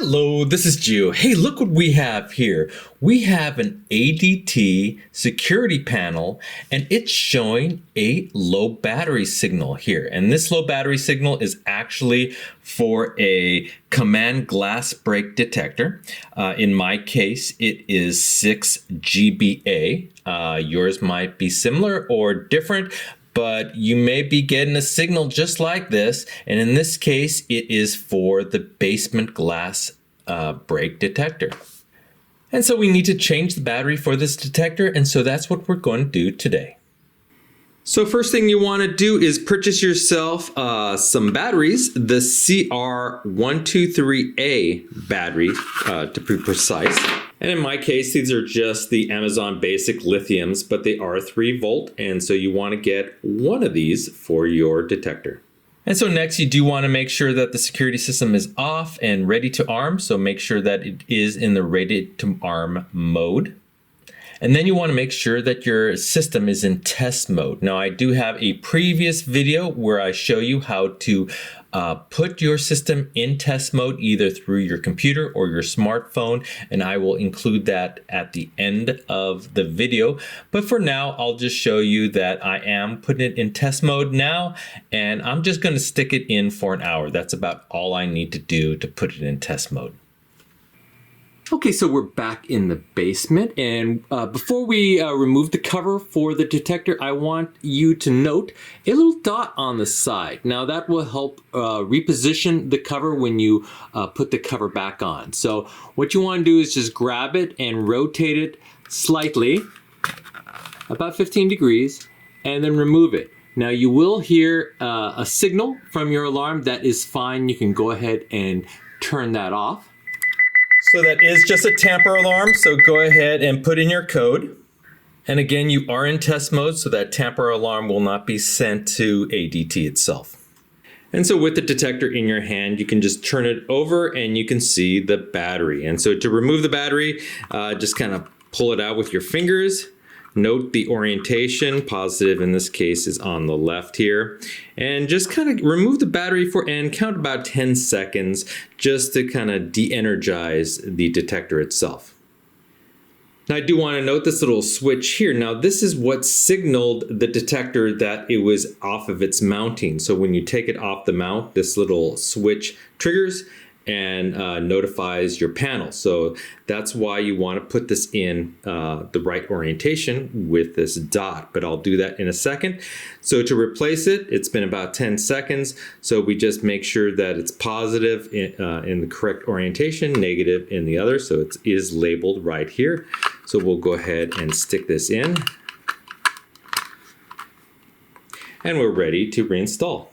Hello, this is Gio. Hey, look what we have here. We have an ADT security panel and it's showing a low battery signal here. And this low battery signal is actually for a Command Glassbreak Detector. In my case, it is SiXGBA. Yours might be similar or different, but you may be getting a signal just like this. And in this case, it is for the basement glass break detector. And so we need to change the battery for this detector. And so that's what we're going to do today. So first thing you want to do is purchase yourself some batteries, the CR123A battery to be precise. And in my case, these are just the Amazon Basic lithiums, but they are 3 volt. And so you want to get one of these for your detector. And so next you do want to make sure that the security system is off and ready to arm. So make sure that it is in the ready to arm mode. And then you want to make sure that your system is in test mode. Now I do have a previous video where I show you how to put your system in test mode either through your computer or your smartphone, and I will include that at the end of the video. But for now, I'll just show you that I am putting it in test mode now, and I'm just going to stick it in for an hour. That's about all I need to do to put it in test mode. Okay, so we're back in the basement, and before we remove the cover for the detector, I want you to note a little dot on the side. Now that will help reposition the cover when you put the cover back on. So what you want to do is just grab it and rotate it slightly, about 15 degrees, and then remove it. Now you will hear a signal from your alarm. That is fine. You can go ahead and turn that off. So that is just a tamper alarm, so go ahead and put in your code. And again, you are in test mode, so that tamper alarm will not be sent to ADT itself. And so with the detector in your hand, you can just turn it over and you can see the battery. And so to remove the battery, just kind of pull it out with your fingers. Note the orientation, positive in this case is on the left here. And just kind of remove the battery and count about 10 seconds just to kind of de-energize the detector itself. Now I do want to note this little switch here. Now this is what signaled the detector that it was off of its mounting. So when you take it off the mount, this little switch triggers and notifies your panel. So that's why you want to put this in the right orientation with this dot, but I'll do that in a second. So to replace it, it's been about 10 seconds. So we just make sure that it's positive in the correct orientation, negative in the other. So it is labeled right here. So we'll go ahead and stick this in. And we're ready to reinstall.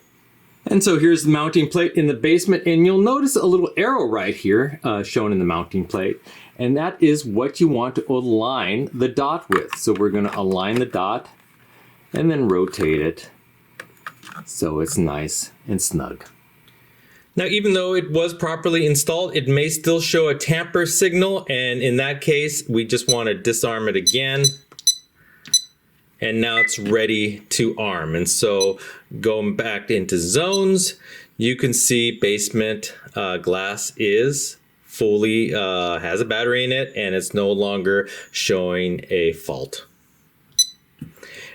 And so here's the mounting plate in the basement, and you'll notice a little arrow right here shown in the mounting plate, and that is what you want to align the dot with. So we're going to align the dot and then rotate it so it's nice and snug. Now, even though it was properly installed, it may still show a tamper signal, and in that case, we just want to disarm it again. And now it's ready to arm. And so going back into zones, you can see basement glass is fully, has a battery in it, and it's no longer showing a fault.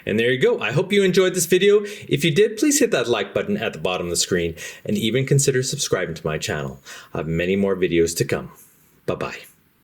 And there you go. I hope you enjoyed this video. If you did, please hit that like button at the bottom of the screen and even consider subscribing to my channel. I have many more videos to come. Bye-bye.